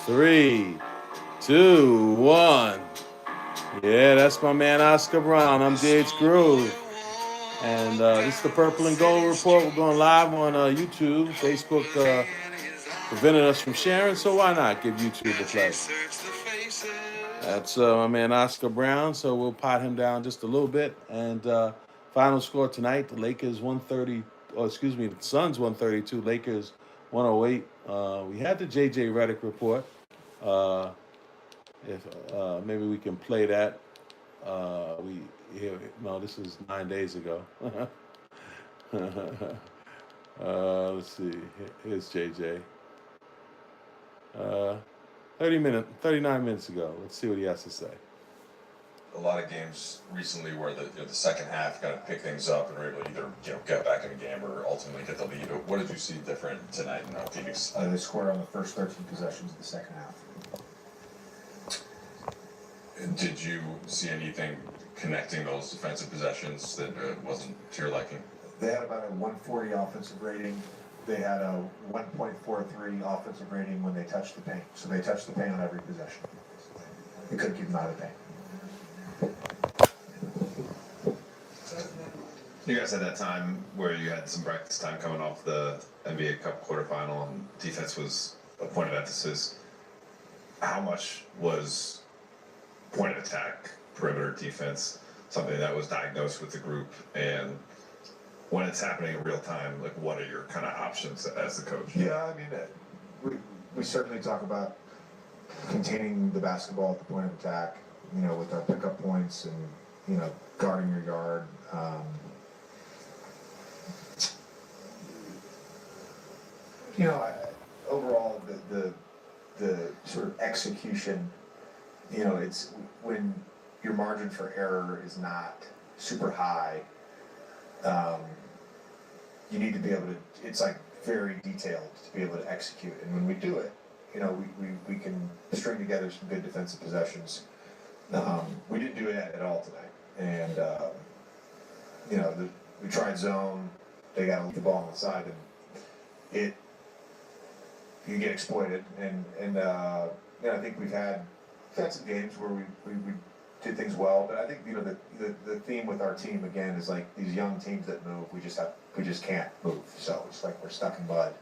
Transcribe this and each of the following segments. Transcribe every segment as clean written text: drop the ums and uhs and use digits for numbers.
Three, two, one. Yeah, that's my man Oscar Brown. I'm DHGROVE. And this is the Purple and Gold Report. We're going live on YouTube. Facebook prevented us from sharing, so why not give YouTube a play? That's my man Oscar Brown, so we'll pot him down just a little bit. And final score tonight, the Lakers 130, the Suns 132, Lakers 108. We had the J.J. Redick report. Uh, if maybe we can play that. No, this is 9 days ago. Let's see. Here's JJ. Uh, 39 minutes ago. Let's see what he has to say. A lot of games recently where the second half kind of pick things up and were able to either get back in the game or ultimately get the lead. But what did you see different tonight in Phoenix? They scored on the first 13 possessions of the second half. Did you see anything connecting those defensive possessions that wasn't to your liking? They had about a 140 offensive rating. They had a 1.43 offensive rating when they touched the paint. So they touched the paint on every possession. They couldn't keep them out of the paint. You guys had that time where you had some practice time coming off the NBA Cup quarterfinal, and defense was a point of emphasis. How much was point of attack, perimeter defense, something that was diagnosed with the group? And when it's happening in real time, like, what are your kind of options as the coach? Yeah, I mean, we certainly talk about containing the basketball at the point of attack, with our pickup points and, guarding your yard. Overall, the sort of execution, it's when your margin for error is not super high. You need to be able to, it's like very detailed to be able to execute. And when we do it, we can string together some good defensive possessions. We didn't do it at all tonight. And, we tried zone, they got to leave the ball on the side, and you get exploited. And I think we've had some games where we did things well, but I think the theme with our team again is like these young teams that move, we just can't move. So it's like we're stuck in mud.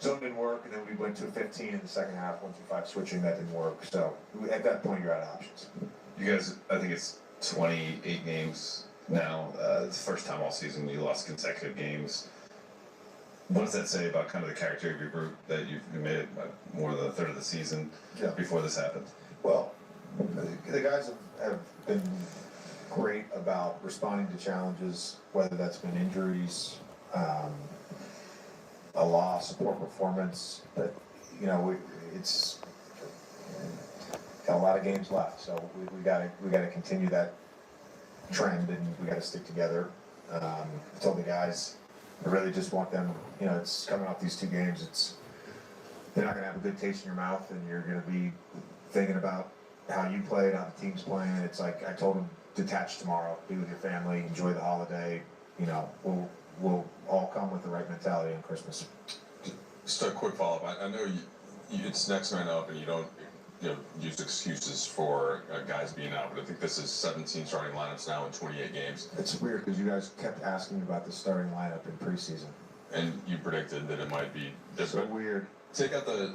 Zone didn't work, and then we went to a 15 in the second half, 1-2-5 switching, that didn't work. So at that point, you're out of options. You guys, I think it's 28 games now. It's the first time all season you lost consecutive games. What does that say about kind of the character of your group that you've made it more than a third of the season before this happened? Well, the guys have been great about responding to challenges, whether that's been injuries, a loss, a poor performance. But it's got a lot of games left, so we got to continue that trend, and we got to stick together. I told the guys, I really just want them. It's coming off these two games. They're not going to have a good taste in your mouth, and you're going to be thinking about how you played, how the team's playing. It's like I told them, detach tomorrow, be with your family, enjoy the holiday. We'll all come with the right mentality on Christmas. Just a quick follow-up. I know it's next man up, and you don't use excuses for guys being out, but I think this is 17 starting lineups now in 28 games. It's weird because you guys kept asking me about the starting lineup in preseason. And you predicted that it might be different. So weird. Take out the.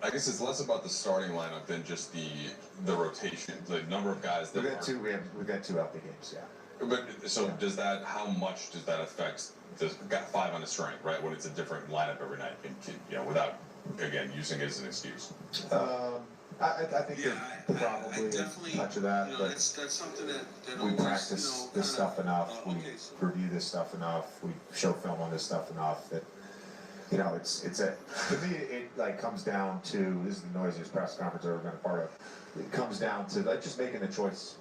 I guess it's less about the starting lineup than just the rotation, the number of guys that. We've got two healthy games, yeah. But so does that? How much does that affect? Got 5 on the string, right? When it's a different lineup every night, without again using it as an excuse. I think there's probably a touch of that, but that's something that we practice this stuff enough. We review this stuff enough. We show film on this stuff enough that it's to me it like comes down to, this is the noisiest press conference I've ever been a part of. It comes down to like just making the choice.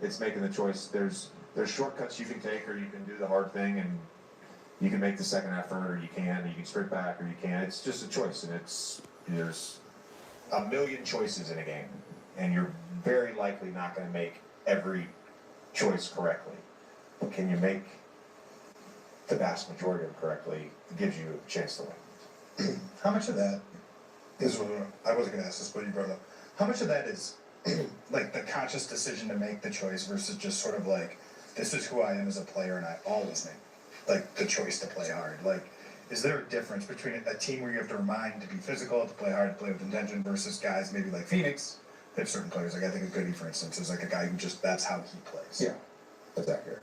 It's making the choice. There's shortcuts you can take, or you can do the hard thing, and you can make the second effort, or you can sprint back, or you can't. It's just a choice, and there's a million choices in a game, and you're very likely not going to make every choice correctly. But can you make the vast majority of them correctly? It gives you a chance to win. How much of that is what I wasn't going to ask this, but you brought it up. How much of that is like the conscious decision to make the choice versus just sort of like, this is who I am as a player and I always make like the choice to play hard? Like, is there a difference between a team where you have to remind to be physical, to play hard, to play with intention versus guys maybe like Phoenix? They have certain players, like I think of Goody, for instance, is like a guy who just, that's how he plays. Yeah, that's accurate.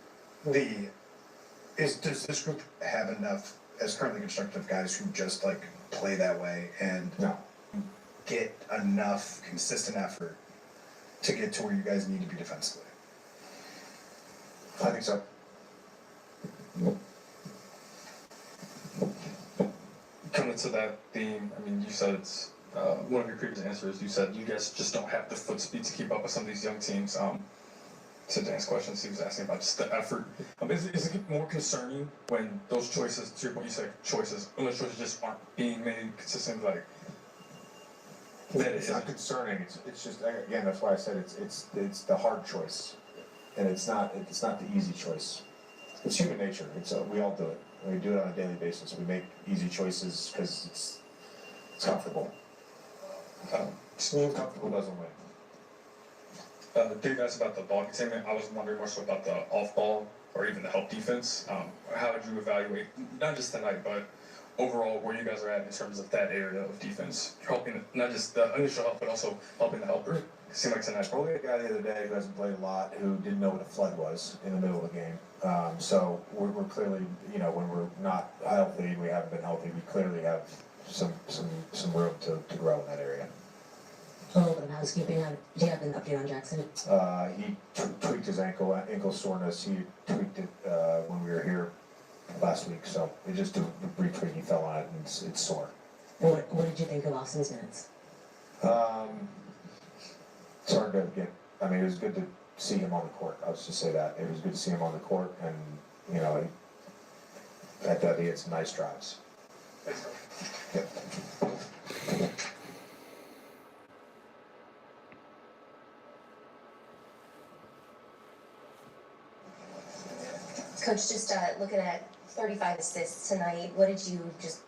Does this group have enough, as currently constructed, of guys who just like play that way and No. get enough consistent effort to get to where you guys need to be defensively? I think so. Coming to that theme, I mean, you said it's one of your previous answers. You said you guys just don't have the foot speed to keep up with some of these young teams. To Dan's questions, he was asking about just the effort. Is it more concerning when those choices, to your point, you said choices, when those choices just aren't being made consistent? Like that It's not concerning. It's just, again, that's why I said it's the hard choice, and it's not the easy choice. It's human nature. We all do it. We do it on a daily basis. We make easy choices because it's comfortable. Comfortable doesn't win. Dave asked about the ball containment. I was wondering more so about the off ball or even the help defense. How would you evaluate, not just tonight, but overall where you guys are at in terms of that area of defense? Helping, not just the initial help, but also helping the helper. It seemed like tonight. Well, we had a guy the other day who hasn't played a lot who didn't know what a flood was in the middle of the game. So we're clearly, when we're not healthy and we haven't been healthy, we clearly have some room to grow in that area. A little bit of housekeeping. Do you have an update on Jackson? He tweaked his ankle soreness. He tweaked it when we were here last week. So it just a brief tweak. He fell on it and it's sore. And what did you think of Austin's minutes? It's hard to get. I mean, it was good to see him on the court. I'll just say that it was good to see him on the court, and I thought he had some nice drives. Yep. Coach, just looking at 35 assists tonight, what did you just...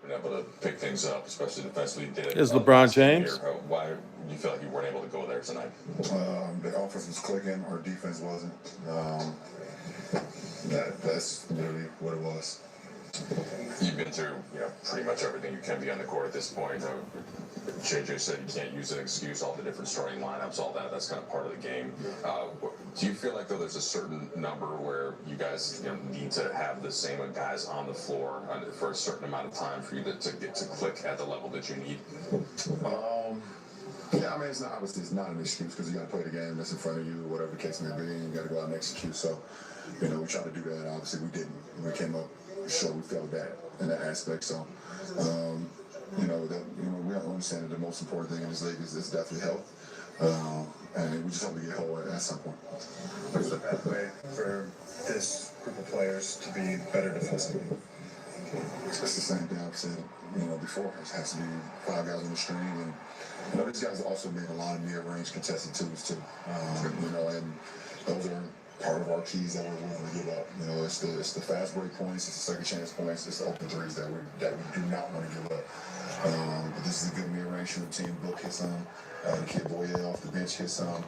Been able to pick things up, especially defensively. Here's LeBron James. Why do you feel like you weren't able to go there tonight? The offense was clicking, our defense wasn't. That's literally what it was. You've been through, pretty much everything you can be on the court at this point. JJ said you can't use an excuse, all the different starting lineups, all that. That's kind of part of the game. Do you feel like, though, there's a certain number where you guys need to have the same guys on the floor for a certain amount of time for you to get to click at the level that you need? Yeah, I mean, obviously it's not an excuse because you got to play the game that's in front of you, whatever the case may be, and you got to go out and execute. So, we tried to do that. Obviously, we didn't. We came up short. We felt bad in that aspect. So, we understand that the most important thing in this league is definitely health, and we just hope to get whole at some point. What's the pathway for this group of players to be better defensively? It's the same thing I've said, before. It has to be 5 guys on the string, and these guys also made a lot of mid-range contested twos too. And those are part of our keys that we're willing to give up. It's the fast break points, it's the second chance points, it's the open threes that we do not want to give up. But this is a good mid-range shooting team. Book hits some, the kid Boye off the bench hits some.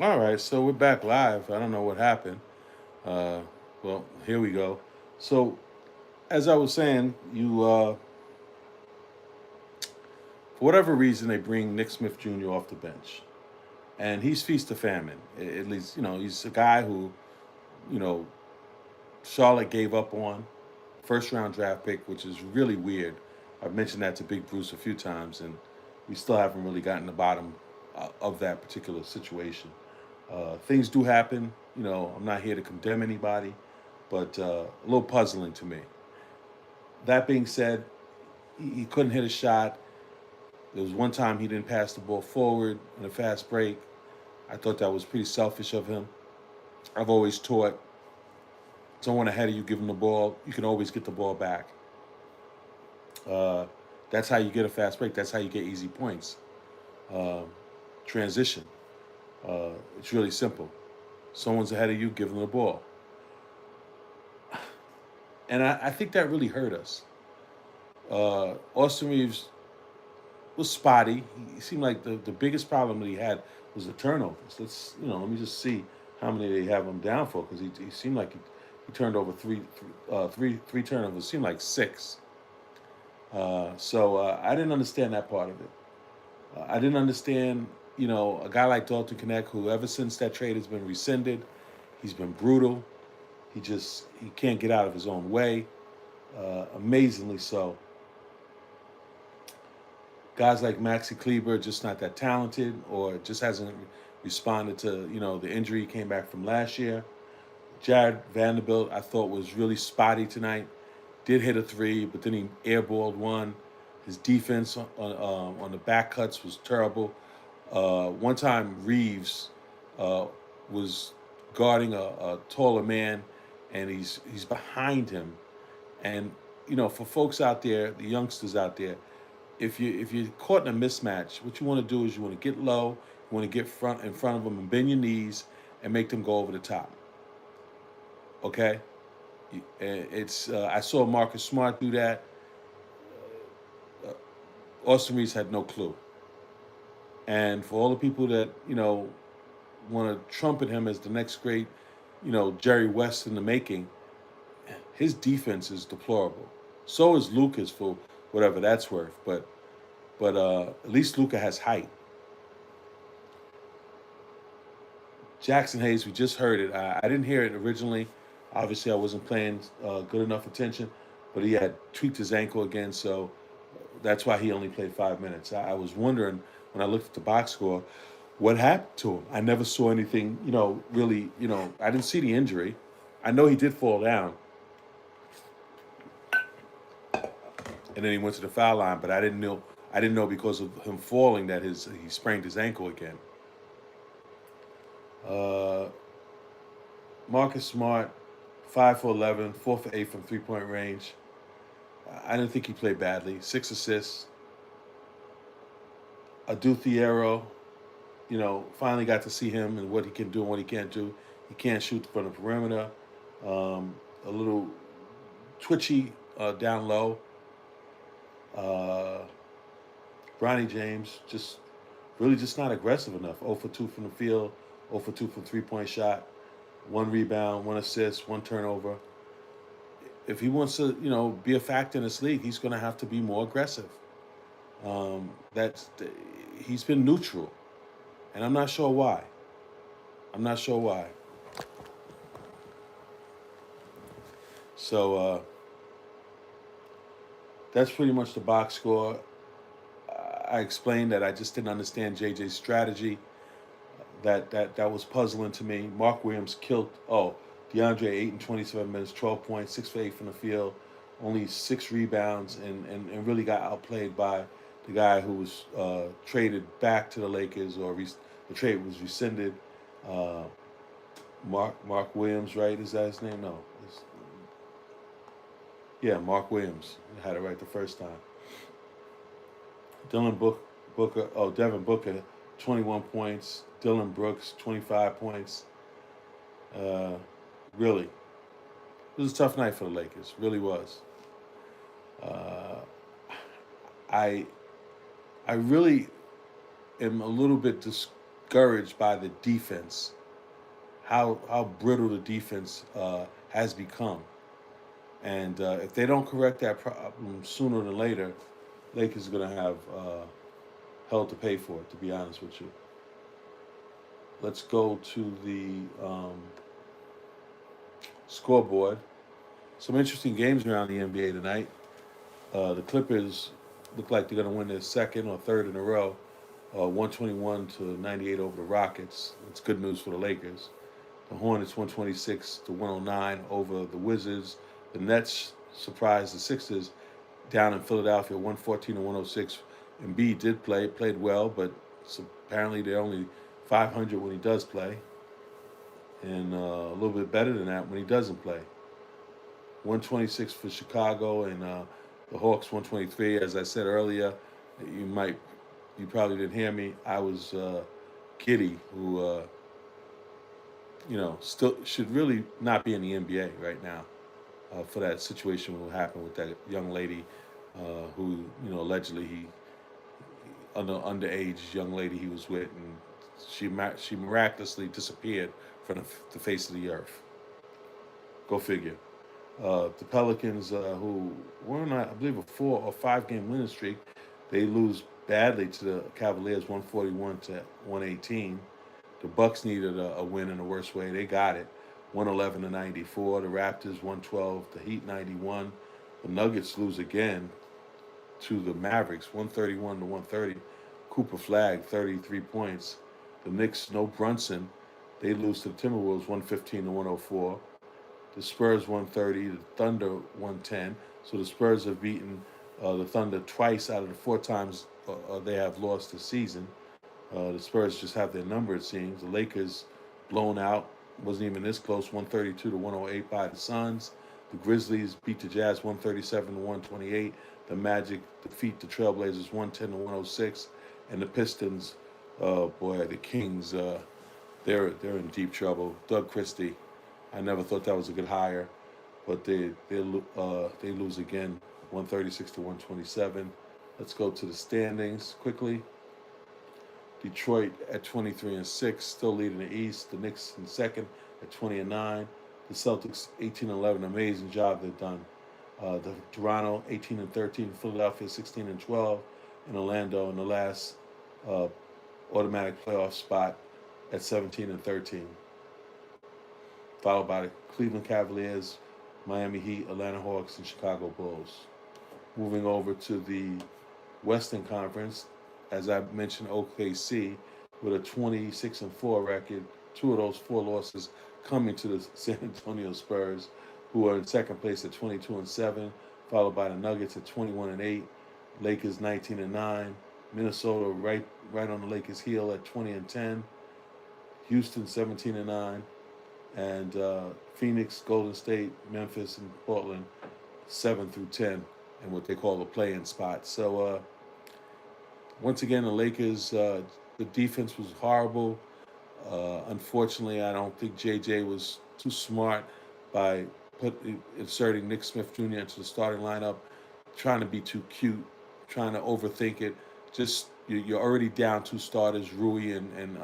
All right, so we're back live. I don't know what happened. Uh, well, here we go. So, as I was saying, for whatever reason, they bring Nick Smith Jr. off the bench, and he's feast or famine. At least, he's a guy who, you know, Charlotte gave up on, first round draft pick, which is really weird. I've mentioned that to Big Bruce a few times, and we still haven't really gotten the bottom of that particular situation. Things do happen. I'm not here to condemn anybody, but a little puzzling to me. That being said, he couldn't hit a shot. There was one time he didn't pass the ball forward in a fast break. I thought that was pretty selfish of him. I've always taught someone ahead of you give him the ball, you can always get the ball back. That's how you get a fast break. That's how you get easy points. Uh, Transition. It's really simple. Someone's ahead of you, give them the ball. And I think that really hurt us. Austin Reeves was spotty. He seemed like the biggest problem that he had was the turnovers. Let me just see how many they have him down for, because he seemed like he turned over three turnovers. It seemed like six. So I didn't understand that part of it. I didn't understand, a guy like Dalton Knecht, who ever since that trade has been rescinded, he's been brutal. He can't get out of his own way. Amazingly so. Guys like Maxi Kleber just not that talented, or just hasn't responded to, the injury he came back from last year. Jared Vanderbilt, I thought, was really spotty tonight. Did hit a three, but then he airballed one. His defense on the back cuts was terrible. One time, Reeves was guarding a taller man, and he's behind him. And for folks out there, the youngsters out there, if you're caught in a mismatch, what you want to do is you want to get low, you want to get in front of them and bend your knees and make them go over the top. Okay, it's I saw Marcus Smart do that. Austin Reeves had no clue. And for all the people that want to trumpet him as the next great, Jerry West in the making, his defense is deplorable. So is Luka's, for whatever that's worth. But at least Luka has height. Jackson Hayes, we just heard it. I didn't hear it originally. Obviously, I wasn't paying good enough attention, but he had tweaked his ankle again, so that's why he only played 5 minutes. I was wondering when I looked at the box score, what happened to him? I never saw anything, really, I didn't see the injury. I know he did fall down, and then he went to the foul line, but I didn't know because of him falling that he sprained his ankle again. Marcus Smart, 5 for 11, 4 for 8 from three-point range. I didn't think he played badly. 6 assists. Adu Thiero, finally got to see him and what he can do and what he can't do. He can't shoot from the perimeter. A little twitchy down low. Bronny James, just not aggressive enough. 0 for 2 from the field, 0 for 2 from three-point shot. 1 rebound, 1 assist, 1 turnover. If he wants to, be a factor in this league, he's going to have to be more aggressive. He's been neutral, and I'm not sure why. So that's pretty much the box score. I explained that I just didn't understand JJ's strategy. That was puzzling to me. Mark Williams killed. DeAndre 8 in 27 minutes, 12 points, 6 for 8 from the field, only 6 rebounds, and really got outplayed by the guy who was traded back to the Lakers, or the trade was rescinded. Mark Williams, right? Is that his name? No. Mark Williams. I had it right the first time. Devin Booker, 21 points. Dylan Brooks, 25 points. Really, it was a tough night for the Lakers. Really was. I really am a little bit discouraged by the defense, how brittle the defense has become. And if they don't correct that problem sooner than later, Lakers are going to have hell to pay for it, to be honest with you. Let's go to the scoreboard. Some interesting games around the NBA tonight. The Clippers look like they're going to win their second or third in a row, 121-98 over the Rockets. It's good news for the Lakers. The Hornets 126-109 over the Wizards. The Nets surprised the Sixers down in Philadelphia 114-106. Embiid did played well, but apparently they're only 500 when he does play, and a little bit better than that when he doesn't play. 126 for Chicago, and the Hawks 123. As I said earlier, you probably didn't hear me. I was Kitty, who still should really not be in the NBA right now for that situation will happen with that young lady who allegedly underage young lady he was with, and she miraculously disappeared from the face of the earth. Go figure. The Pelicans, who were on, I believe, a 4 or 5 game winning streak, they lose badly to the Cavaliers, 141-118. The Bucks needed a win in the worst way. They got it, 111-94. The Raptors 112. The Heat 91. The Nuggets lose again to the Mavericks, 131-130. Cooper Flag 33 points. The Knicks, no Brunson, they lose to the Timberwolves 115-104. The Spurs 130, the Thunder 110. So the Spurs have beaten the Thunder twice out of the 4 times they have lost this season. The Spurs just have their number, it seems. The Lakers blown out, wasn't even this close, 132-108 by the Suns. The Grizzlies beat the Jazz 137-128. The Magic defeat the Trailblazers 110-106. And the Pistons, the Kings, they're in deep trouble. Doug Christie, I never thought that was a good hire, but they lose again, 136-127. Let's go to the standings quickly. Detroit at 23-6, still leading the East. The Knicks in second at 20-9. The Celtics 18-11, amazing job they've done. The Toronto 18-13, Philadelphia 16-12, and Orlando in the last automatic playoff spot at 17-13. Followed by the Cleveland Cavaliers, Miami Heat, Atlanta Hawks, and Chicago Bulls. Moving over to the Western Conference, as I mentioned, OKC with a 26-4 record. 2 of those 4 losses coming to the San Antonio Spurs, who are in second place at 22-7, followed by the Nuggets at 21-8, Lakers 19-9, Minnesota right on the Lakers' heel at 20-10, Houston 17-9, and Phoenix, Golden State, Memphis, and Portland 7-10, and what they call the play-in spot. So once again, the Lakers, the defense was horrible. Unfortunately, I don't think JJ was too smart by inserting Nick Smith Jr. into the starting lineup, trying to be too cute, trying to overthink it. Just you're already down 2 starters, Rui and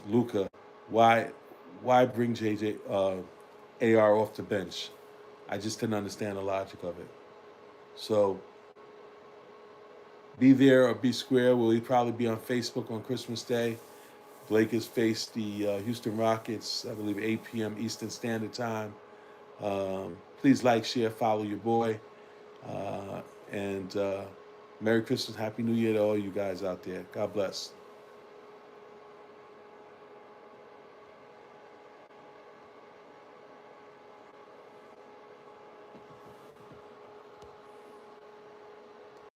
Luka. Why bring JJ AR off the bench? I just didn't understand the logic of it. So be there or be square. Will he probably be on Facebook on Christmas Day? The Lakers face the Houston Rockets, I believe 8 p.m. Eastern Standard Time. Please like, share, follow your boy. And Merry Christmas, Happy New Year to all you guys out there. God bless.